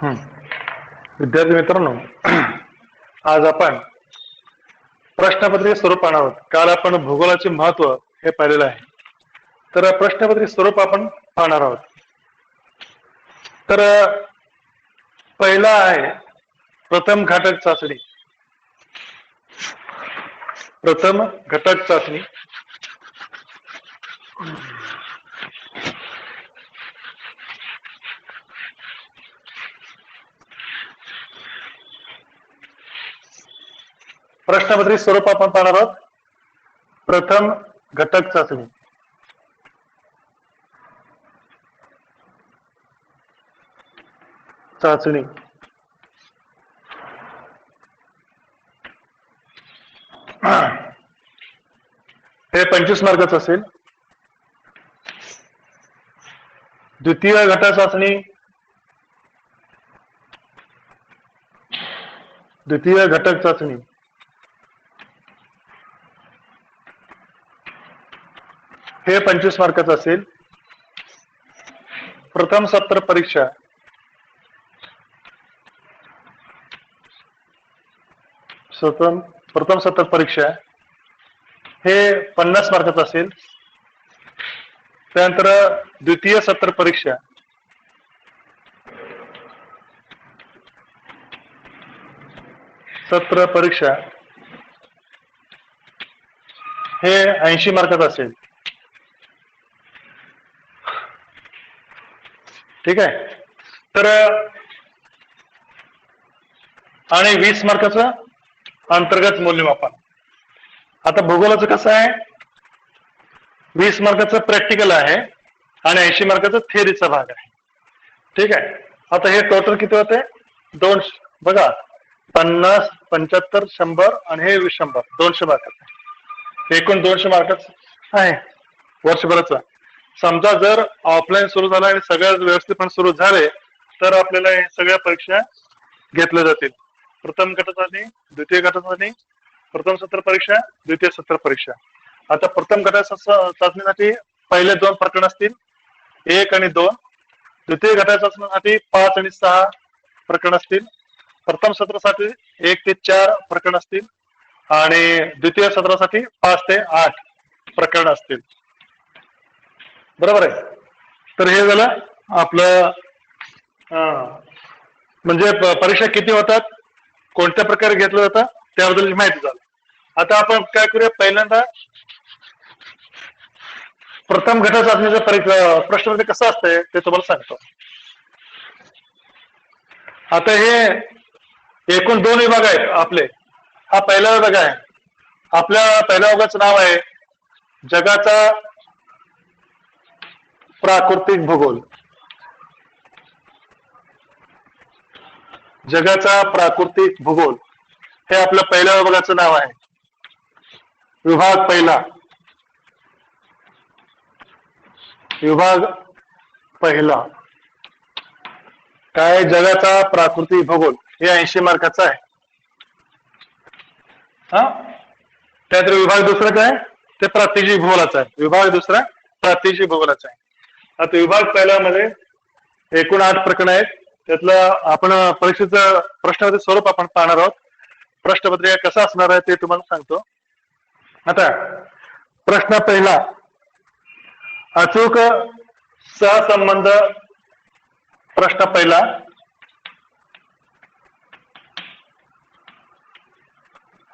हं. विद्यार्थी मित्रांनो, आज आपण प्रश्नपत्रिका स्वरूप पाहणार आहोत. काल आपण भूगोलाचे महत्व हे पाहिलेलं आहे. तर प्रश्नपत्रिका स्वरूप आपण पाहणार आहोत. तर पहिला आहे प्रथम घटक चाचणी. प्रथम घटक चाचणी. प्रश्नपत्रिका स्वरूप आपण पाहणार आहोत. प्रथम घटक चाचणी. चाचणी हे 25 मार्काचं असेल. द्वितीय घटक चाचणी. द्वितीय घटक चाचणी हे 25 मार्काचं असेल. प्रथम सत्र परीक्षा. प्रथम सत्र परीक्षा हे 50 मार्काचं असेल. त्यानंतर द्वितीय सत्र परीक्षा हे 80 मार्काचं असेल. ठीक आहे. तर आणि 20 मार्काचं अंतर्गत मूल्यमापन. आता भूगोलाचं कसं आहे, 20 मार्काचं प्रॅक्टिकल आहे आणि 80 मार्काचं थिअरीचा भाग आहे. ठीक आहे. आता हे टोटल किती होते? 200. बघा, 50, 75, 100 आणि हे 100. 200 मार्काचं एकूण 200 मार्काचं आहे वर्षभराचा. समजा जर ऑफलाईन सुरू झाला आणि सगळ्या व्यवस्थितपणे सुरू झाले तर आपल्याला हे सगळ्या परीक्षा घेतल्या जातील. प्रथम गट चाचणी, द्वितीय गट चाचणी, प्रथम सत्र परीक्षा, द्वितीय सत्र परीक्षा. आता प्रथम गट चाचणीसाठी पहिले 2 प्रकरण असतील, 1 आणि 2. द्वितीय गट चाचणीसाठी 5 आणि 6 प्रकरण असतील. प्रथम सत्रासाठी 1 ते 4 प्रकरण असतील आणि द्वितीय सत्रासाठी 5 ते 8 प्रकरण असतील. बरोबर आहे. तर हे झालं आपलं म्हणजे परीक्षा किती होतात, कोणत्या प्रकारे घेतलं जातं त्याबद्दल माहिती झाली. आता आपण काय करूया, पहिल्यांदा प्रथम घटक चाचणीचं प्रश्न कसं असतंय ते तुम्हाला सांगतो. आता हे एकूण 2 विभाग आहेत आपले. हा पहिला विभाग आहे. आपल्या पहिल्या विभागाचं नाव आहे जगाचा प्राकृतिक भूगोल. जगाचा प्राकृतिक भूगोल हे आपल्या पहिल्या विभागाचं नाव आहे. विभाग पहिला. विभाग पहिला काय? जगाचा प्राकृतिक भूगोल हे 80 मार्काचा आहे. त्यानंतर विभाग दुसरा काय? ते प्रात्यक्षिक भूगोलाचा आहे. विभाग दुसरा प्रात्यक्षिक भूगोलाचा आहे. आता विभाग पहिल्यामध्ये एकूण 8 प्रकरण आहेत. त्यातलं आपण परीक्षेचं प्रश्नाचं स्वरूप आपण पाहणार आहोत. प्रश्नपत्रिका कसा असणार आहे ते तुम्हाला सांगतो. आता प्रश्न पहिला, अचूक सहसंबंध. प्रश्न पहिला,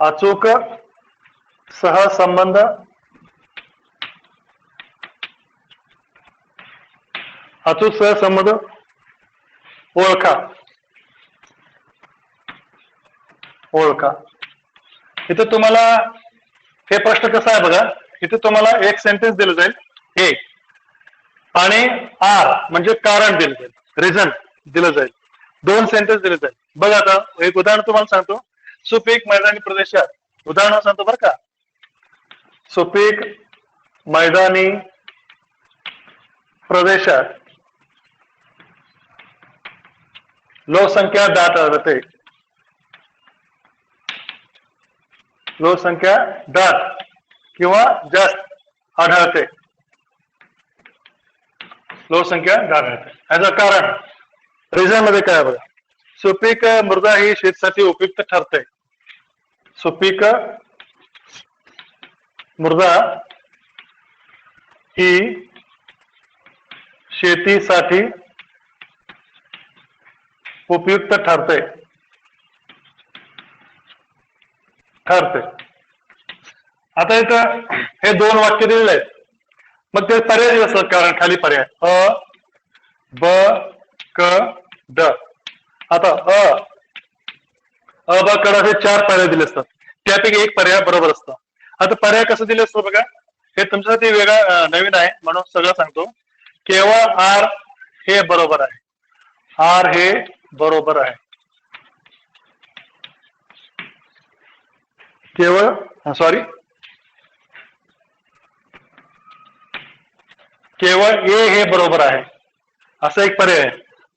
अचूक सहसंबंध. अचूक सहसंबंध ओळखा. ओळखा. इथे तुम्हाला हे प्रश्न कसा आहे बघा. इथे तुम्हाला एक सेंटेन्स दिलं जाईल हे, आणि आर म्हणजे कारण दिलं जाईल, रिझन दिलं जाईल. 2 सेंटेन्स दिले जाईल. बघा, आता एक उदाहरण तुम्हाला सांगतो. सुपीक मैदानी प्रदेशात, उदाहरण सांगतो बरं का. सुपीक मैदानी प्रदेशात लोकसंख्या दाट आढळते. लोकसंख्या दाट किंवा जास्त आढळते. लोकसंख्या दाट आढळते. याचं कारण रिझन मध्ये काय बघा. सुपीक मृदा ही शेतीसाठी उपयुक्त ठरते. सुपीक मृदा ही शेतीसाठी उपयुक्त ठरते. आता इथं हे दोन वाक्य दिलेले आहेत, मग ते पर्याय दिले असतात. कारण खाली पर्याय अ ब क ड. आता ब क ड हे 4 पर्याय दिले असतात, त्यापैकी एक पर्याय बरोबर असतं. आता पर्याय कसं दिले असतं बघा, हे तुमच्यासाठी वेगळा नवीन आहे म्हणून सगळं सांगतो. केवळ आर हे बरोबर आहे. आर हे बरोबर आहे. केवळ ए हे बरोबर आहे असं एक पर्याय आहे.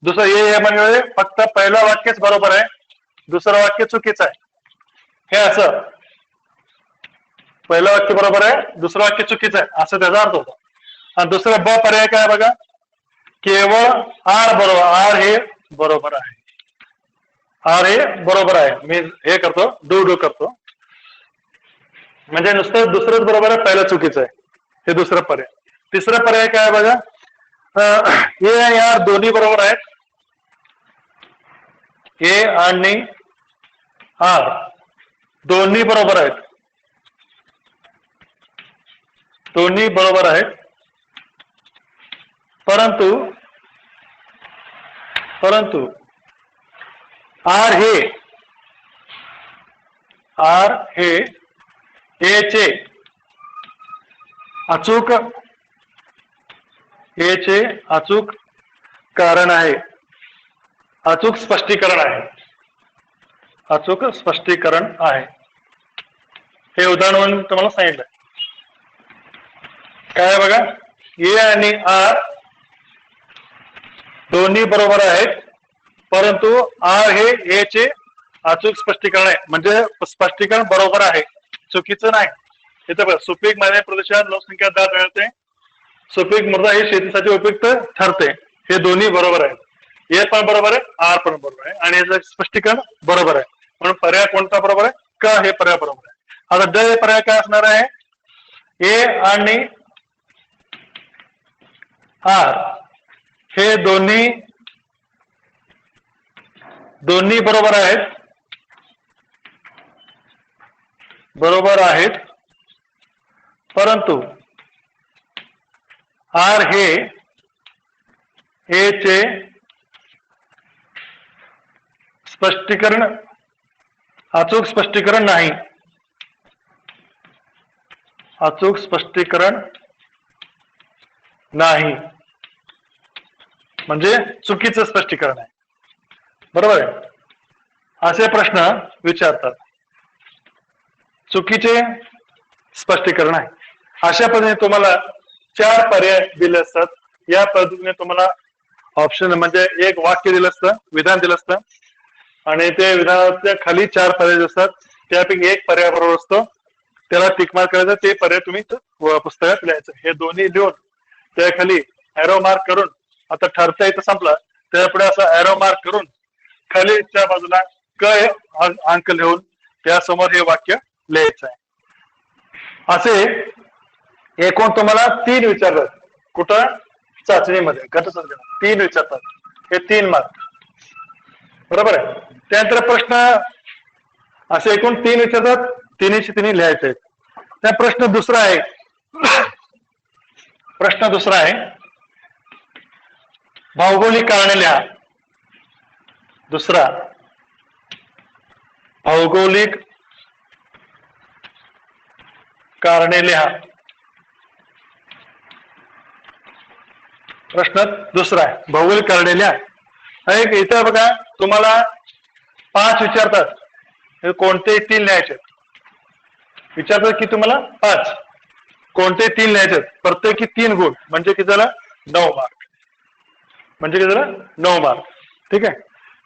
दुसरं ए म्हणजे फक्त पहिलं वाक्यच बरोबर आहे, दुसरं वाक्य चुकीचं आहे. हे असं पहिलं वाक्य बरोबर आहे, दुसरं वाक्य चुकीचं आहे असं त्याचा अर्थ होता. आणि दुसरं ब पर्याय काय बघा, केवळ आर बरोबर, आर हे बरोबर आहे. आर हे बरोबर आहे. मी हे करतो, डू करतो, म्हणजे नुसतं दुसरंच बरोबर आहे, पहिलं चुकीचं आहे. हे दुसरं पर्याय. तिसरा पर्याय काय बघा, ए आणि आर दोन्ही बरोबर आहेत. ए आणि आर दोन्ही बरोबर आहेत. दोन्ही बरोबर आहेत, परंतु आर हे ए चे अचूक कारण आहे, अचूक स्पष्टीकरण आहे. हे उदाहरण म्हणून तुम्हाला सांगितलं. काय बघा, ए आणि आर दोन्ही बरोबर आहेत, परंतु आर हे ए चे अचूक स्पष्टीकरण आहे. म्हणजे स्पष्टीकरण बरोबर आहे, चुकीचं नाही. इथं बघा, सुपीक मैदानी प्रदेशात लोकसंख्या दाट आढळते. सुपीक मृदा ही शेतीसाठी उपयुक्त ठरते. हे दोन्ही बरोबर आहेत. ए पण बरोबर आहे, आर पण बरोबर आहे, आणि याचं स्पष्टीकरण बरोबर आहे. म्हणून पर्याय कोणता बरोबर आहे, क हे पर्याय बरोबर आहे. आता ड हे पर्याय काय असणार आहे, ए आणि आर हे दोन्ही बरोबर आहेत, परंतु आर हे ए चे अचूक स्पष्टीकरण नाही. म्हणजे चुकीचं स्पष्टीकरण आहे. बरोबर आहे. असे प्रश्न विचारतात, चुकीचे स्पष्टीकरण आहे. अशा पद्धतीने तुम्हाला 4 पर्याय दिले असतात. या पद्धतीने तुम्हाला ऑप्शन म्हणजे एक वाक्य दिलं असतं, विधान दिलं असतं, आणि ते विधानाच्या खाली 4 पर्याय असतात. त्यापैकी एक पर्याय बरोबर असतो, त्याला टिक मार्क करायचं. ते पर्याय तुम्ही पुस्तकात लिहायचं. हे दोन्ही लिहून त्या खाली एरो मार्क करून, आता ठरता इथं संपला, त्यापुढे असं एरो मार्क करून खालीच्या बाजूला क अंक लिहून त्यासमोर हे वाक्य लिहायचं आहे. असे एकूण तुम्हाला 3 विचारतात. कुठं? चाचणीमध्ये, गटचाचणीमध्ये 3 विचारतात. हे 3 मार्क. बरोबर आहे. त्यानंतर प्रश्न असे एकूण 3 विचारतात, तिन्हीची तिन्ही लिहायचे आहेत. त्या प्रश्न दुसरा आहे, भौगोलिक कारणे लिहा. दुसरा, भौगोलिक कारणे लिहा. प्रश्न दुसरा आहे, भौगोलिक कारणे लिहा. इथं बघा, तुम्हाला 5 विचारतात, कोणते 3 लिहायचे विचारतात की तुम्हाला 5, कोणते 3 लिहायचे, प्रत्येकी 3 गुण, म्हणजे किती झालं 9 मार्क. ठीक आहे.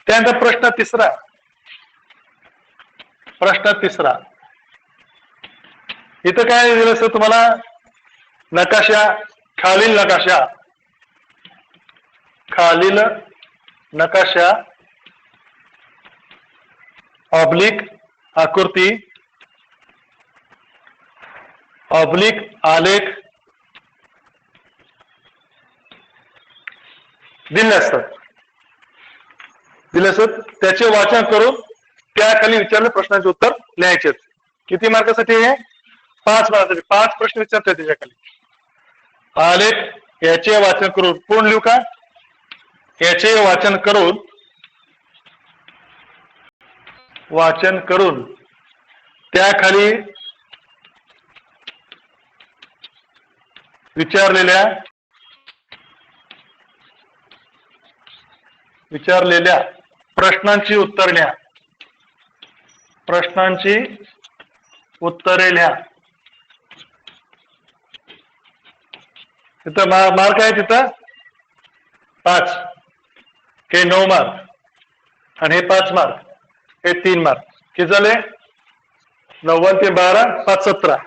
त्यानंतर प्रश्न तिसरा, इथं काय दिलं असतं तुम्हाला, खालील नकाशा ऑब्लिक आकृती, ऑब्लिक आलेख दिले असतात. त्याचे वाचन करून त्याखाली विचारलेल्या प्रश्नाचे उत्तर लिहायचे. किती मार्कासाठी आहे? 5 मार्कासाठी. 5 प्रश्न विचारतात त्याच्याखाली. आलेख याचे वाचन करून, पूर्ण लिहू का? याचे वाचन करून त्याखाली विचारलेल्या प्रश्नांची उत्तरे लिहा. तिथं मार्क आहे, तिथं 5, हे 9 मार्क आणि हे 5 मार्क, हे 3 मार्क. किती झाले? 9 ते 12, 5 17.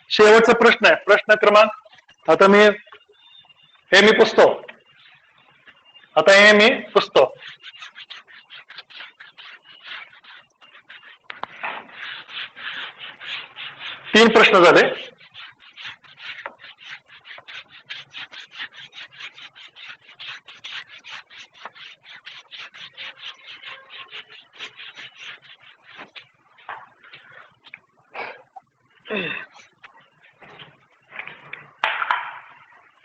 शेवटचा प्रश्न आहे, प्रश्न क्रमांक. आता हे मी पुसतो. 3 प्रश्न झाले.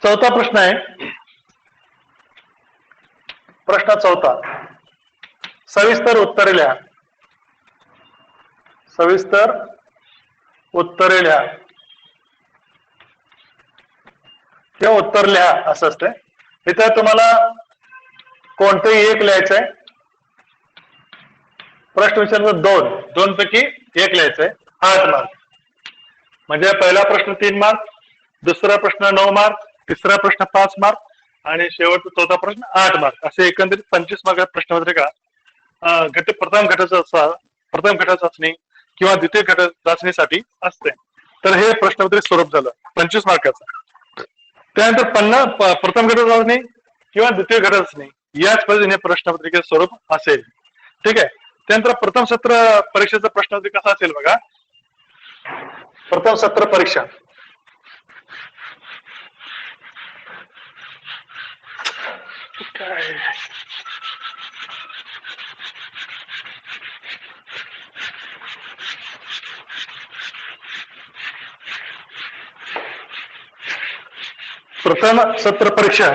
चौथा प्रश्न आहे. प्रश्न 4. सविस्तर उत्तरे लिहा. किंवा उत्तर लिहा असं असते. इथं तुम्हाला कोणतंही एक लिहायचंय. प्रश्न विचारतात 2 पैकी एक लिहायचंय, 8 मार्क. म्हणजे पहिला प्रश्न 3 मार्क, दुसरा प्रश्न 9 मार्क, तिसरा प्रश्न 5 मार्क आणि शेवटचा चौथा प्रश्न 8 मार्क. असे एकंदरीत 25 मार्क प्रश्नपत्रिका प्रथम घटक चाचणी किंवा द्वितीय घटक चाचणीसाठी असते. तर हे प्रश्नपत्रिक स्वरूप झालं 25 मार्काचं. त्यानंतर प्रथम घटक चाचणी किंवा द्वितीय घटक चाचणी याच पद्धतीने प्रश्नपत्रिकेचं स्वरूप असेल. ठीक आहे. त्यानंतर प्रथम सत्र परीक्षेचा प्रश्नपत्रिका कसा असेल बघा. प्रथम सत्र परीक्षा प्रथम सत्र परीक्षा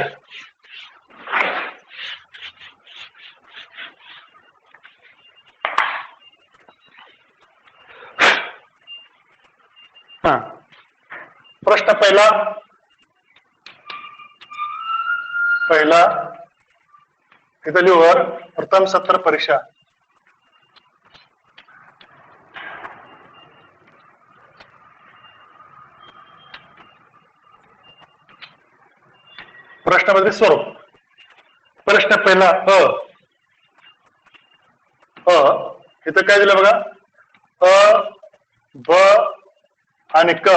प्रश्न पहिला इथं लिहूवर प्रथम सत्र परीक्षा. प्रश्नामध्ये स्वरूप. प्रश्न पहिला इथं काय दिलं बघा. ब आणि क.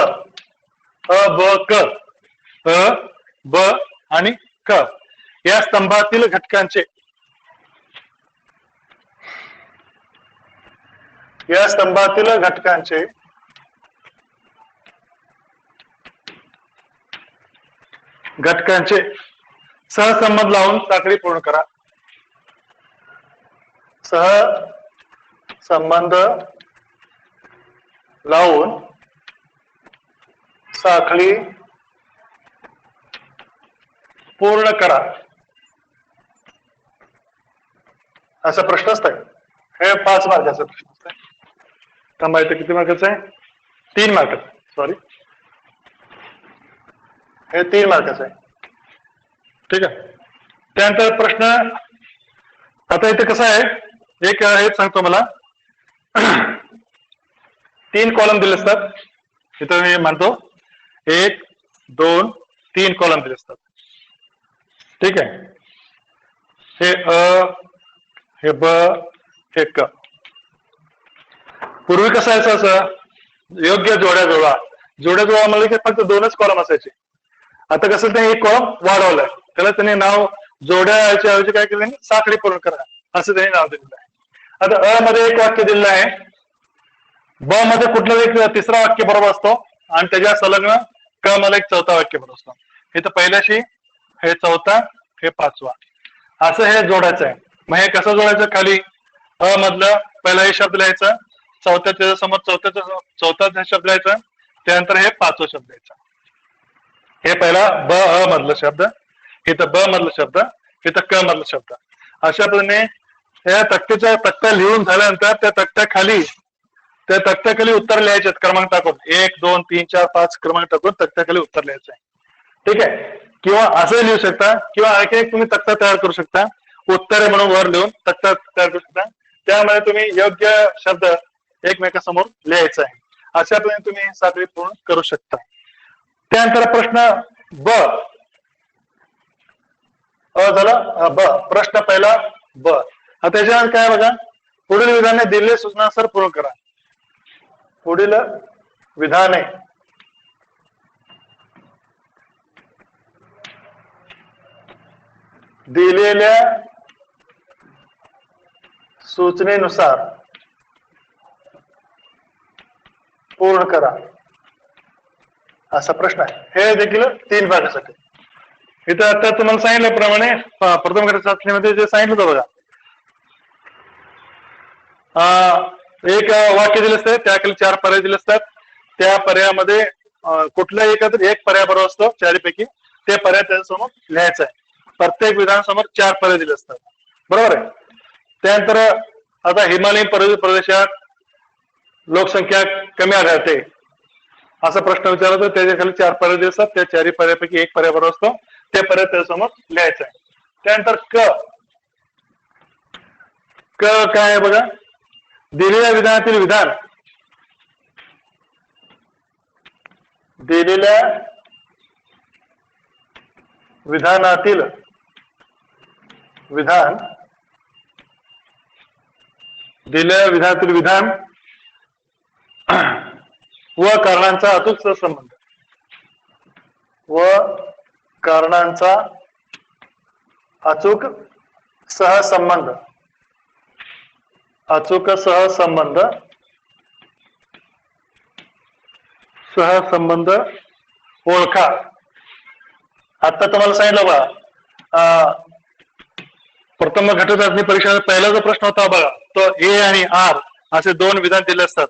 ब आणि क या स्तंभातील घटकांचे सहसंबंध लावून साखळी पूर्ण करा. सहसंबंध लावून साखळी पूर्ण करा असा प्रश्न असतंय. हे 5 मार्काचा प्रश्न असतंय. थांबा, इथे किती मार्काचा आहे? 3 मार्काचा. सॉरी, हे 3 मार्काचा आहे. ठीक आहे. त्यानंतर प्रश्न आता इथे कसं आहे, एक हेच सांगतो मला. 3 कॉलम दिले असतात. इथं मी म्हणतो 1 2 3 कॉलम दिले असतात. ठीक आहे. हे हे ब, हे क. पूर्वी कसं आहे, असं योग्य जोड्या जुळवा म्हणजे की फक्त 2च कॉलम असायचे. आता कसं ते 1 कॉलम वाढवलाय. त्याला त्यांनी नाव जोड्याच्या ऐवजी काय केलं, साखळी पूर्ण करा असं त्यांनी नाव दिलेलं आहे. आता अ मध्ये एक वाक्य दिलेलं आहे, ब मध्ये कुठलं एक तिसरा वाक्य बरोबर असतो आणि त्याच्या संलग्न क मध्ये एक चौथा वाक्य बरोबर असतो. हे तर पहिल्याशी, हे चौथा, हे पाचवा, असं हे जोडायचं आहे. मग हे कसं जोडायचं? खाली अ मधलं पहिला हे शब्द लिहायचं, चौथ्या त्याच्या समोर चौथा शब्द लिहायचा, त्यानंतर हे पाचवा शब्द लिहायचा. हे पहिला ब अ मधलं शब्द, इथं ब मधलं शब्द, इथं क मधलं शब्द. अशा पद्धतीने या तक्त्या लिहून झाल्यानंतर त्या तक्त्याखाली उत्तर लिहायचे क्रमांक टाकून, 1 2 3 4 5 क्रमांक टाकून तक्त्याखाली उत्तर लिहायचं आहे. ठीक आहे. किंवा असं लिहू शकता, किंवा आणखी एक तुम्ही तक्ता तयार करू शकता, उत्तरे म्हणून वर लिहून तक्ता तयार करू शकता. त्यामध्ये तुम्ही योग्य शब्द एकमेकांसमोर लिहायचा आहे. अशा पद्धतीने तुम्ही साखळी पूर्ण करू शकता. त्यानंतर प्रश्न ब अ झाला, ब प्रश्न पहिला ब. आता त्याच्यानंतर काय बघा, पुढील विधाने दिलेल्या सूचनानुसार पूर्ण करा. पुढील विधाने दिलेल्या सूचनेनुसार पूर्ण करा, असा प्रश्न आहे. हे देखील 3 भागासाठी. इथं आता तुम्हाला सांगितल्याप्रमाणे प्रथम गट चाचणीमध्ये जे सांगितलं होतं बघा, एक वाक्य दिलं असतं, त्याखाली 4 पर्याय दिले असतात. त्या पर्यायामध्ये कुठल्याही एक पर्याय बरोबर असतो चारीपैकी, ते पर्याय त्याच्यासमोर लिहायचं आहे. प्रत्येक विधानासमोर 4 पर्याय दिले असतात, बरोबर आहे. त्यानंतर आता हिमालयीन पर्वतीय प्रदेशात लोकसंख्या कमी आढळते, असा प्रश्न विचारला तर त्याच्या खाली 4 पर्याय दिले असतात. त्या 4 पर्यायापैकी एक पर्याय बरोबर असतो, ते पर्याय त्याच्यासमोर लिहायचं आहे. त्यानंतर क काय आहे बघा, दिलेल्या विधानातील विधान, दिलेल्या विधानातील विधान, दिलेल्या विधानातील विधान व कारणांचा अचूक सहसंबंध, व कारणांचा अचूक सहसंबंध, अचूक सहसंबंध, सहसंबंध ओळखा. आता तुम्हाला सांगितलं बघा, प्रथम घटक चाचणी परीक्षा पहिला जो प्रश्न होता बघा, तो ए आणि आर असे 2 विधान दिले असतात,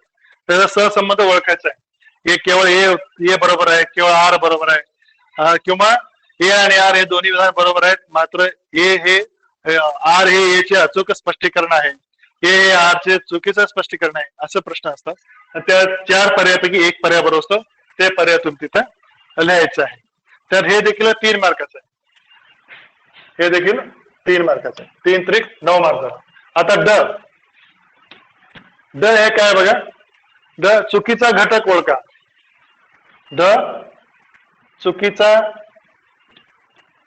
त्याचा सहसंबंध ओळखायचा आहे. हे केवळ ए बरोबर आहे, केवळ आर बरोबर आहे, किंवा ए आणि आर हे दोन्ही विधान बरोबर आहेत, मात्र आर हे ए चे अचूक स्पष्टीकरण आहे, हे आर चे चुकीचं स्पष्टीकरण आहे, असं प्रश्न असतात. त्या 4 पर्यायापैकी एक पर्याय बरोबर असतो, ते पर्याय तुम्ही तिथं लिहायचं आहे. तर हे देखील 3 मार्काचं आहे. हे देखील 3 मार्काचं आहे. 3 त्रिक 9 मार्क झाला. आता ड हे काय बघा, ड चुकीचा घटक ओळखा. ड चुकीचा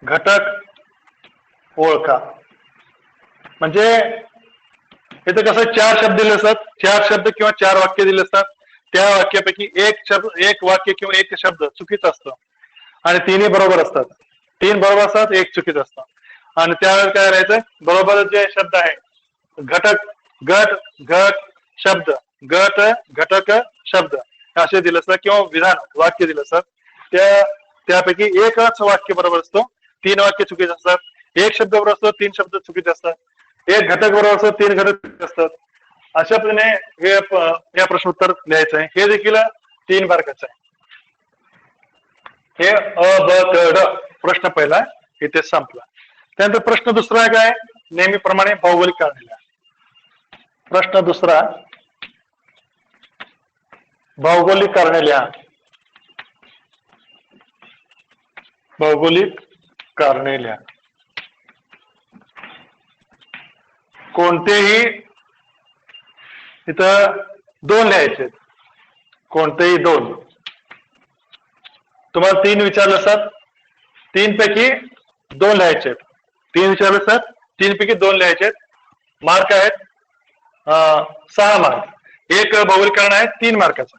घटक ओळखा. म्हणजे इथं कसं 4 शब्द दिले असतात, 4 शब्द किंवा 4 वाक्य दिले असतात. त्या वाक्यापैकी एक वाक्य किंवा एक शब्द चुकीचं असतं आणि 3 बरोबर असतात. 3 बरोबर असतात, 1 चुकीचं असतं. आणि त्यावेळेस काय करायचं, बरोबर जे शब्द आहे घटक, गट, घट, शब्द, गट, घटक, शब्द असे दिले असतात, किंवा विधान वाक्य दिले असतात. त्यापैकी एकच वाक्य बरोबर असतो, 3 वाक्य चुकीचे असतात. 1 शब्द बरोबर असतो, 3 शब्द चुकीचे असतात. 1 घटक बरोबर असतो, 3 घटक चुकीचे असतात. अशा पद्धतीने हे प्रश्नोत्तर लिहायचं आहे. हे देखील 3 मार्काचं आहे. हे अ ब क ड प्रश्न पहिला इथे संपला. त्यानंतर प्रश्न दुसरा काय, नेहमीप्रमाणे भौगोलिक कारणे लिहा. प्रश्न दुसरा, भौगोलिक कारणे लिहा. भौगोलिक कारणे लिहा. कोणतेही इथं 2 लिहायचे, कोणतेही 2. तुम्हाला 3 विचारले असतात, 3 पैकी 2 लिहायचे. 3 विचारले असतात, 3 पैकी 2 लिहायचे. मार्क आहेत 6 मार्क. एक भौगोलिक कारण आहे 3 मार्काचा,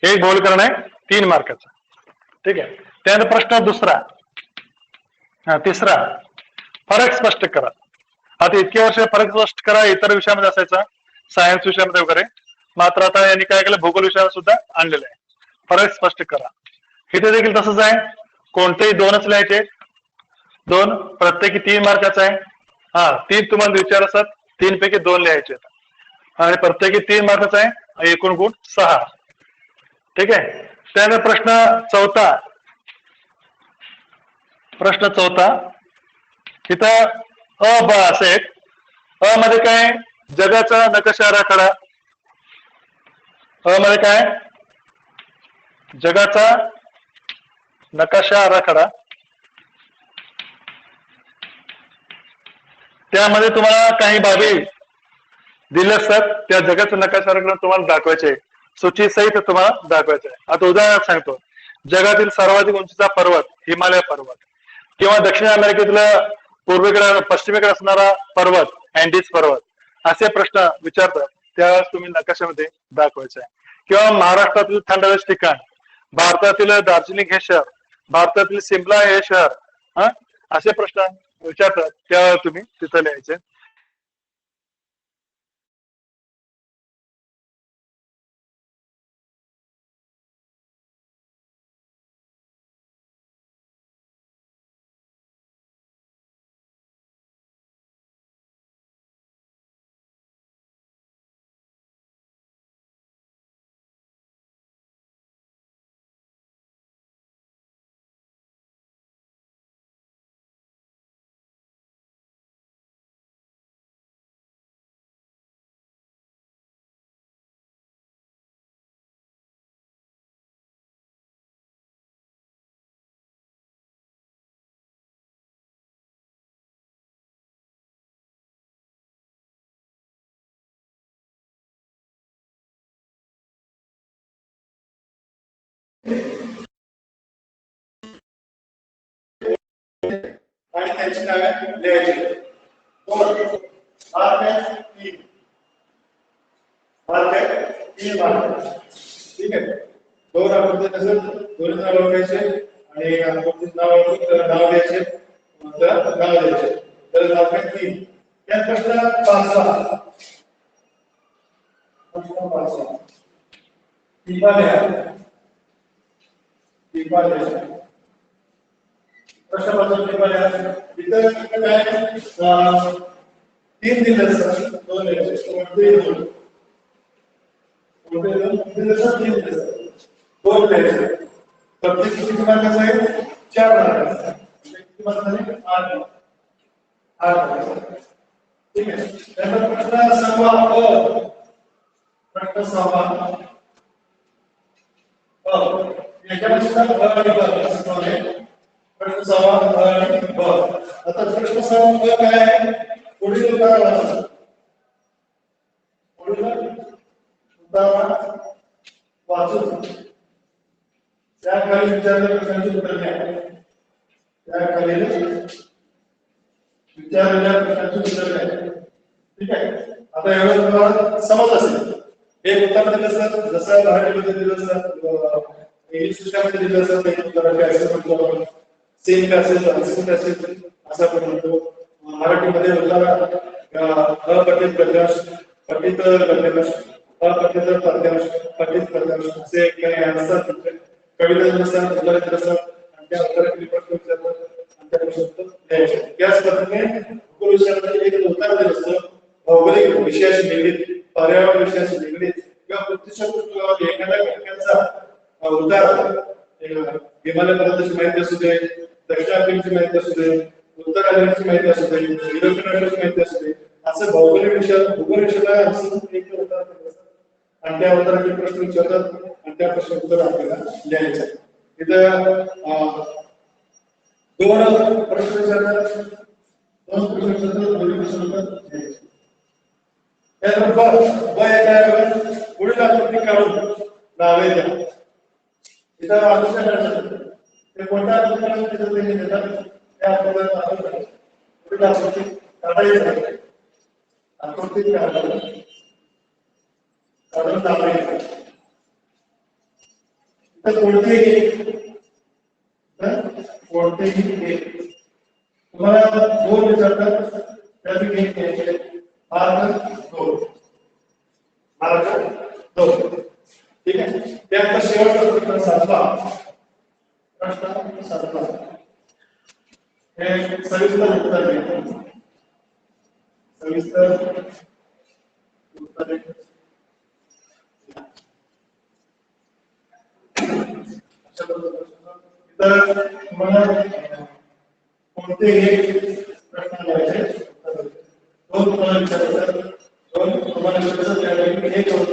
एक भौगोलिक कारण आहे 3 मार्काचा. ठीक आहे. त्यानंतर प्रश्न दुसरा, तिसरा, फरक स्पष्ट करा. आता इतके वर्ष फरक स्पष्ट करा इतर विषयामध्ये असायचा, सायन्स विषयामध्ये वगैरे, मात्र आता यांनी काय केलं, भूगोल विषयाला सुद्धा आणलेलं आहे. फरक स्पष्ट करा. इथे देखील तसंच आहे, कोणतेही दोनच लिहायचे, दोन, प्रत्येकी 3 मार्काचा आहे. हा, 3 तुम्हाला विचार असतात, 3 पैकी 2 लिहायचे आणि प्रत्येकी 3 मार्काचा आहे, एकूण गुण 6. ठीक आहे. त्यानंतर प्रश्न चौथा इथं अ ब असेल. अ मध्ये काय, जगाचा नकाशा आराखडा. अ मध्ये काय, जगाचा नकाशा आराखडा. त्यामध्ये तुम्हाला काही बाबी दिल्या असतात, त्या जगाचा नकाशा आराखडा तुम्हाला दाखवायचे, सूचीसहित तुम्हाला दाखवायचे आहे. आता उदाहरण सांगतो, जगातील सर्वाधिक उंचीचा पर्वत हिमालय पर्वत, किंवा दक्षिण अमेरिकेतला पूर्वेकडे पश्चिमेकडे असणारा पर्वत अँडीज पर्वत, असे प्रश्न विचारतात, त्यावेळेस तुम्ही नकाशामध्ये दाखवायचे आहे. किंवा महाराष्ट्रातील थंड हवेचे ठिकाण, भारतातील दार्जिलिंग हे शहर, भारतातील सिमला हे शहर, असे प्रश्न विचारतात, त्यावेळेस तुम्ही तिथं लिहायचे. आणि त्यांची नावे लिहायची. ठीक आहे. दोन आपण कसं दोन नाव ओळखायचे आणि आपण नाव द्यायचे, नाव द्यायचे. तर आपण 3 त्या प्रश्न 5 प्रश्न इतर काय 3 दिले असतात, 2 लिहायचे. दोन लिहायचे. प्रत्येक किती मार्काचा आहे, 4 मार्काचा. किती मार्काचा आहे, 8. ठीक आहे. त्यानंतर प्रश्न 6 प्रश्न 6 याच्यामध्ये प्रश्न 6 आता प्रश्न 6 काय आहे, पुढील उदाहरण वाचून त्याखाली विचारलेल्या प्रश्नांची उत्तर द्या. त्याखाली विचारलेल्या प्रश्नांची उत्तर द्या. ठीक आहे. आता एवढं तुम्हाला समज असेल. एक उत्तर दिलं सर, जसं मराठीमध्ये दिलं सर, इंग्लिश विषयामध्ये दिलं सर, ते उत्तर असं म्हणतो, सेम पॅसेज असं आपण म्हणतो. मराठीमध्ये उत्तर अपठित गद्यांश, पठित गद्यांश, अपठित पद्यांश, पठित पद्यांश असे काही असतात. कवितेनुसार उत्तर असतात आणि त्या उत्तराची प्रश्न विचारतात आणि त्या प्रश्न द्यायचे. याच पद्धतीने भूगोल विषयामध्ये एक उत्तर दिलं असतं, भौगोलिक विषयाशी निगडीत, पर्यावरण विषयाशी निगडीत किंवा पृथ्वीशास्त्र एखाद्या घटकांचा उदाहरण हिमालय पर्वताची माहिती असू दे, दक्षिण आफ्रिकेची माहिती असू दे, उत्तर आशियाची माहिती असू दे, युरोपियन माहिती असू दे, असं भौगोलिक विषय भूगोल विषयाला एक उत्तर आणि त्या उत्तराचे प्रश्न विचारतात आणि त्या प्रश्न उत्तर आपल्याला लिहायचं. इथं 2 प्रश्न विचारतात, 2 प्रश्न विचारतात, 2 प्रश्न उत्तर. पुढील आकृती काढून नावे द्या. इथं ते कोणत्या आकृती देतात त्या आपल्याला पुढील आकृती काढायची. आकृती काढून नावे द्या. इथं कोणतेही तुम्हाला 2 विचारतात, त्या त्यासाठी हे घ्यायचे मार्ग 2 ठीक आहे. त्यानंतर शेवटचा प्रश्न 7वा हे सविस्तर उत्तर द्या. सविस्तर उत्तर तर तुम्हाला कोणतेही प्रश्न द्यायचे दोन तुम्हाला विचारायचे दोन तुम्हाला विचारायचं त्यावेळी हे करून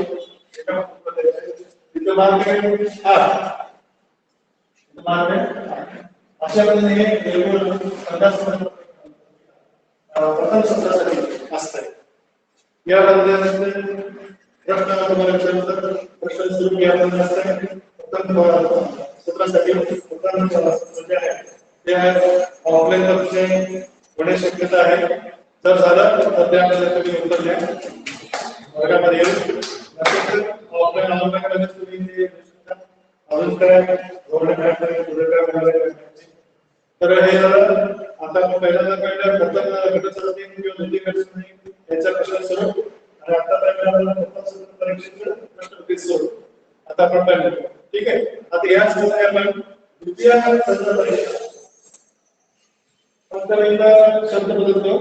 एका उत्तर द्यायचे. तिथं मार्क आहे 8 मार्क आहे. अशा पद्धतीने हे एकूण 50 प्रथम सत्रासाठी असतं. या पद्धतीने प्रश्न तुम्हाला विचारलं प्रश्न सुरू केला असतं. प्रथम सत्रासाठी प्रथम म्हणजे आहे ते ऑफलाईन पद्धतीने होण्याची शक्यता आहे. जर झालं तर त्यामध्ये तुम्ही उत्तर द्या वर्गामध्ये येऊन. ऑफलाईन ऑनलाईन तुम्ही अजून काय धोरण काय पुढे काय होणार. तर हे आता आपण पहिल्यांदा प्रथम घटक किंवा द्वितीय घटक नाही याचा प्रश्न सुरू आणि आता प्रथम परीक्षेचं प्रश्न सुरू आता आपण पाहिलं. ठीक आहे. आता याच मध्ये आपण द्वितीय सत्र परीक्षा फक्त एकदा शब्द बदलतो.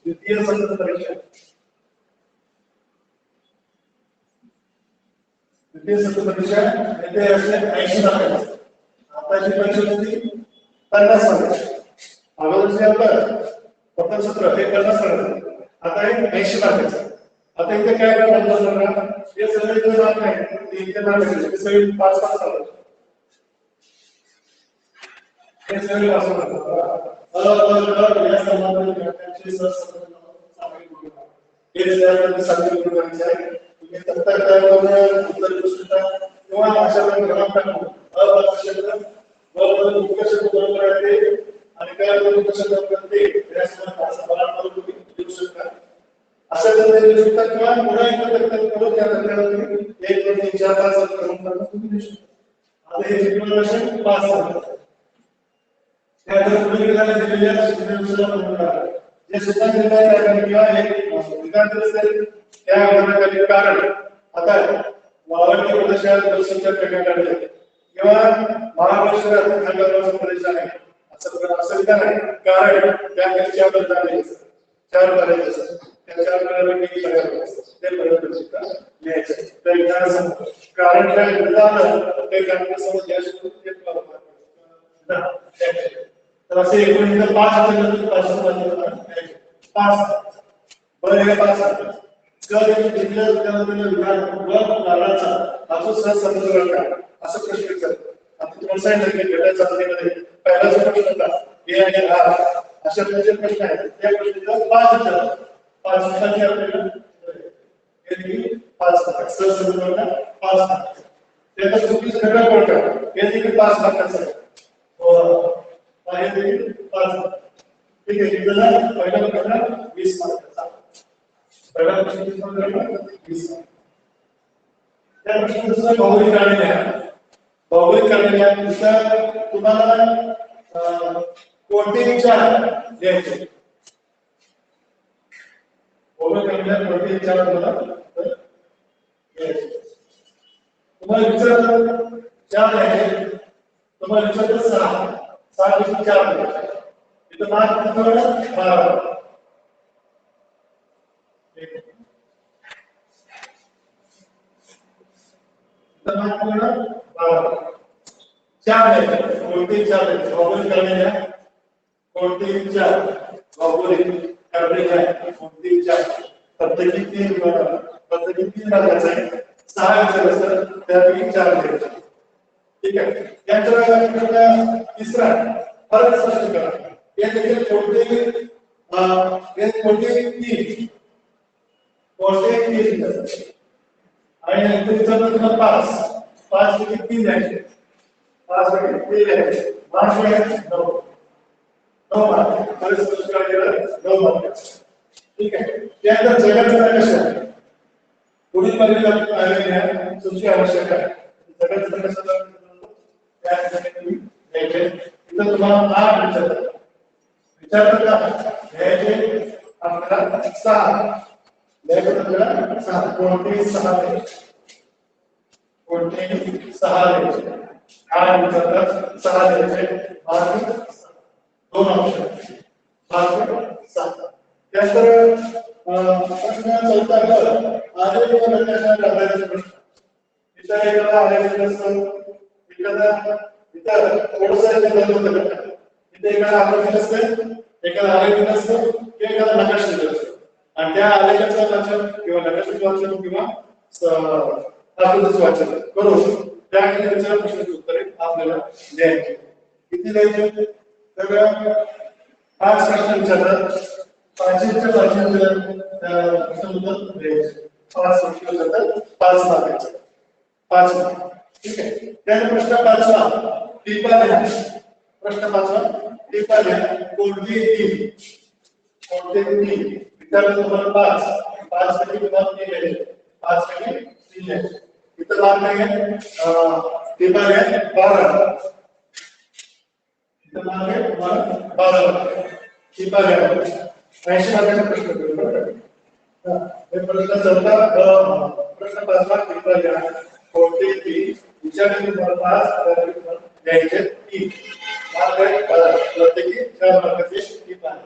द्वितीय सत्र परीक्षा येथे असले 80 मार्क. आताची परीक्षा होती 50 मार्क. अगोदरचे आपलं प्रथम सत्र हे 50 मार्क. आता हे 80 मार्क. आता इथे काय करणार हे सगळे जे मार्क आहेत ते इथे मार्क ते सगळे 5-5 मार्क. हे सगळे 5 मार्क. या संबंधित घटकांचे सामग्री हे त्यामध्ये सामग्री बनवायची आहे. तुम्ही तत्पर करून उत्तर देऊ शकता किंवा अशा प्रकारे क्रमांक अक्षर व उपशब्द बरोबर आहे आणि काय उपशब्द करते त्यासोबत असा बराबर तुम्ही देऊ शकता. अशा पद्धतीने देऊ शकता किंवा पुन्हा एकदा करून त्या प्रकारे 1 2 3 4 5 करून तुम्ही देऊ शकता. आता हे एक्सप्लेनेशन 5 आहे. त्यानंतर पुढील विधानाचे दिलेल्या सूचनेनुसार बनवणार जे सूचना दिलेल्या आहेत किंवा एक विधान असेल त्या विधानाखाली कारण आता वावरणी प्रदेशात लोकसंख्या कमी काढली किंवा महाराष्ट्रात नगराचा प्रदेश आहे असं विधान आहे. कारण त्याखाली 4 विधान आहेत 4 पर्याय असतात. त्या 4 पर्यायांपैकी ते पर्याय लिहायचे. त्या विधानाचं कारण काय विधान ते कारणासोबत या शब्दात तर असे एकूण 5 बरं हे 5 जर जिल्हा विद्यालयातील विभाग व काराचा असं सहसंबंध का असं प्रश्न विचारतो. आता तुम्हाला सांगितलं की गटाच्या चाचणीमध्ये पहिला जो प्रश्न होता हे आणि हा अशा प्रकारचे प्रश्न आहेत. त्या प्रश्नाला 5 विचारतात. 5 विचारले आपल्याला हे देखील 5 सहसंबंधाला 5 त्याचा चुकीचा घटक कोणता हे देखील 5 मार्काचा आहे. आहे देखील 5. ठीक आहे. इथला पहिला प्रश्न 20 मार्काचा. पहिला प्रश्न 20 मार्क. त्या प्रश्नाचं भौगोलिक कारण आहे. भौगोलिक कारण आहे तुम्हाला कोणते विचार द्यायचे भौगोलिक कारण कोणते विचार तुम्हाला विचार 4 आहे. तुम्हाला विचार 6 विचार 4 इथं मार्क किती होणार 12. कोणते 4 भौगोलिक करणे कोणते विचार भौगोलिक करणे आहे कोणते विचार प्रत्येकी 3 भागाचा आहे. 6 विचार असतात त्यापैकी 4 घ्यायचे. ठीक आहे. यानंतर तिसरा फरक स्पष्ट करा. हे देखील कोणते 3 आणि नंतर विचारलं 5 पैकी 3 द्यायचे. 5 पैकी 3 द्यायचे. 5 पैकी 9 मार्क. फरक स्पष्ट करायला 9 मार्क. ठीक आहे. त्यानंतर जगाचा नकाशा पुढील पर्याय आपण पाहिलेल्या तुमची आवश्यकता आहे. जगाचा नकाशा त्यासाठी द्यायचे. इथं तुम्हाला 8 विचारतात का घ्यायचे आपल्याला 6 लेफ्ट आपल्याला 6 कोणतेही 6 द्यायचे. कोणतेही 6 द्यायचे. 8 विचारतात 6 द्यायचे. बाकी 2 ऑप्शन 7. त्यानंतर प्रश्न चौथा आले किंवा नकाशावर आधारित प्रश्न. विचार एखादा आलेला नसतो, एखादा इतर थोडंसं बदल होतं. इथे एखादा आलेला नसतं, एखादा आलेला नसतो, किंवा एखादा नकाशा दिलेला असतो. आणि त्या आलेखाचं वाचन किंवा नकाशाचं वाचन किंवा आकृतीचं वाचन करून त्या आलेखाच्या प्रश्नाची उत्तरे आपल्याला द्यायची. किती द्यायचे? तर 5 प्रश्न विचारतात. 5च्या 5 उत्तर द्यायचे. 5 प्रश्न विचारतात, 5 मार्काचे. 5 मार्क. ठीक आहे. त्यानंतर प्रश्न 5वा टिपा लिहा. प्रश्न 5वा टिपा लिहा. कोणते 3 विद्यार्थी तुम्हाला 5 पैकी तुम्हाला 3 लिहायचे. 5 पैकी 3 लिहायचे. इथं मार्क आहे टिपा लिहा 12. इथं मार्क आहे तुम्हाला 12 टिपा लिहा. 80 मार्काचा प्रश्न करू. हे प्रश्न चौथा प्रश्न 5वा टिपा लिहा. कोणते 3 विचारले तुम्हाला 5 द्यायचे 3 मार्क आहे प्रत्येकी 4 मार्काचे टिपा आहे.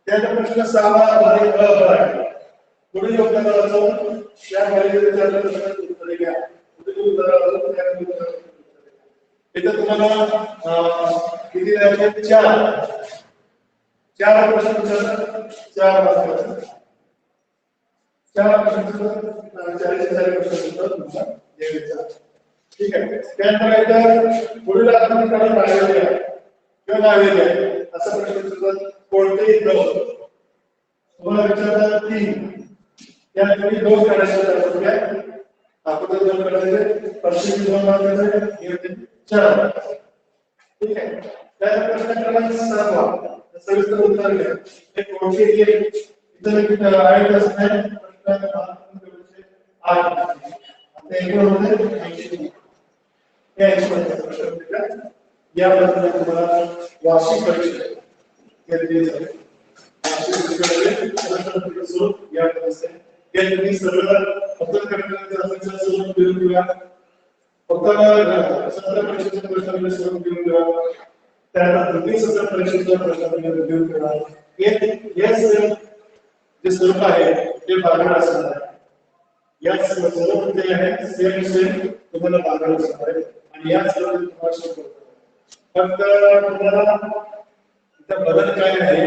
त्यानंतर प्रश्न 6वा आहे पुढील योगदानाचं या मालिकेचे 4 प्रश्नांची उत्तरे द्या. पुढील उत्तराचं त्या उत्तराचं उत्तर द्या. इथे तुम्हाला किती द्यायचे? 4 प्रश्न विचारतात. 4 मार्काचे 4 प्रश्न 4 प्रश्न उत्तर द्यायचे. ठीक आहे. त्यानंतर इथं पुढील आकृतीकडे राहिलेले आहे किंवा लावलेले आहे असा प्रश्न विचारतात. कोणतेही 2 तुम्हाला विचारतात 3 त्यापैकी 2 काढायचे. आकृती 2 काढायचे. प्रश्न 2 मार्काचे 4. ठीक आहे. त्यानंतर प्रश्न क्रमांक 7वा सविस्तर उत्तर द्या. हे कोणते इथं आहे असणार प्रश्न 8 आता एकूण होते 80. या प्रश्न या पद्धतीने तुम्हाला वार्षिक परीक्षा केली जाते. वार्षिक परीक्षेचे स्वरूप या पद्धतीने हे तुम्ही सरळ फक्त करण्याचं स्वरूप देऊन किंवा फक्त सत्र परीक्षेचे प्रश्न स्वरूप देऊन किंवा त्यानंतर तुम्ही सत्र परीक्षेचे प्रश्न देऊन किंवा हे जे स्वरूप आहे ते बाजार असणार आहे. या स्वरूप जे आहे सेम तुम्हाला बाजार असणार आहे आणि या सर्व तुम्हाला शिकवतो. फक्त तुम्हाला इथं बदल काय आहे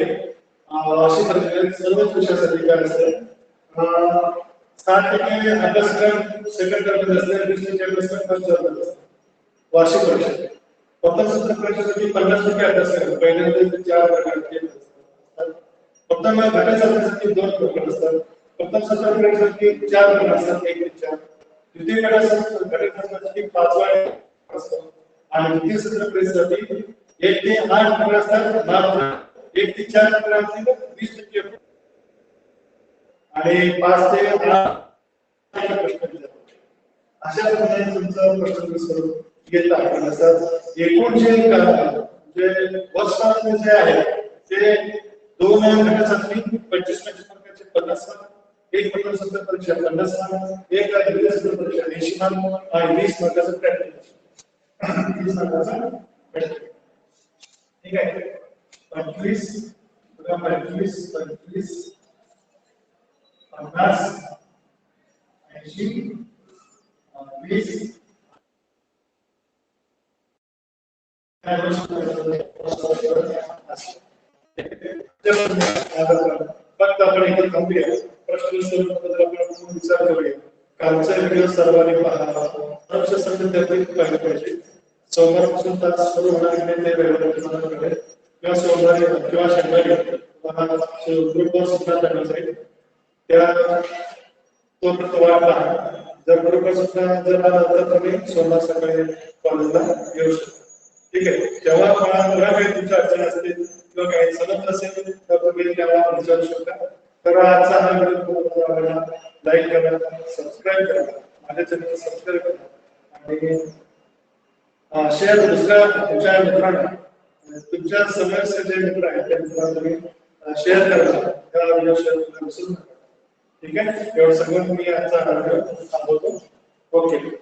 वार्षिक परीक्षेत सर्वच विषयासाठी काय असतं 60% अभ्यासक्रम सेकंड टर्म असते 20% अभ्यासक्रम फर्स्ट टर्म असते. वार्षिक परीक्षेत प्रथम सत्र परीक्षेसाठी 50% अभ्यासक्रम पहिल्यांदा 4 प्रकारचे असतात. प्रथम घटकासाठी 2 प्रकार असतात. प्रथम सत्र परीक्षेसाठी 4 प्रकार असतात 1 ते 4. द्वितीय घटकासाठी 5 असतो आणि द्वितीय सत्र परीक्षेसाठी 1 ते 8 प्रकार असतात. मात्र 1 ते 4 प्रकारांची 20% आणि 5 ते 8 प्रश्न अशा प्रकारे तुमचं प्रश्न स्वरूप येत आहे. असतात एकूण जे वर्ष जे आहे ते 2 घटकासाठी 25 मार्काचे 50 मार्क, 1 प्रथम सत्र परीक्षा 50 मार्क, 1 द्वितीय सत्र परीक्षा 80 मार्क आणि 20 मार्काचं प्रॅक्टिकल. 20 मार्काचं प्रॅक्टिकल. ठीक आहे. 25 25 25 50 80 20 फक्त आपण इथे थांबूया. प्रश्न स्वरूपाबद्दल विचार करूया. कालचा व्हिडिओ सर्वांनी पाहावा. अर्थशास्त्रातील पाहिजे पाहिजे. सोमवारपासून तास सुरू होणार आहे ते वेळेवर कळेल किंवा सोमवारी किंवा शनिवारी ग्रुपवर सुद्धा करण्यात जाईल. त्या तो वाट पहा. जर ग्रुपवर सुद्धा जर तुम्ही सोमवार सकाळी कॉलेजला येऊ शकता. ठीक आहे. जेव्हा काही तुमच्या अडचण असतील किंवा काही समज नसेल तर तुम्ही तेव्हा विचारू शकता. तर आजचा हा व्हिडिओ लाईक करा, सबस्क्राईब करा, माझ्या चॅनलला सबस्क्राईब करा आणि शेअर दुसऱ्या तुमच्या मित्रांना तुमच्या समोरचे जे मित्र आहेत त्या मित्रांना तुम्ही शेअर करा, त्या व्हिडिओ शेअर करायला विसरू नका. ठीक आहे, एवढं सगळं मी आजचा व्हिडिओ थांबवतो. ओके.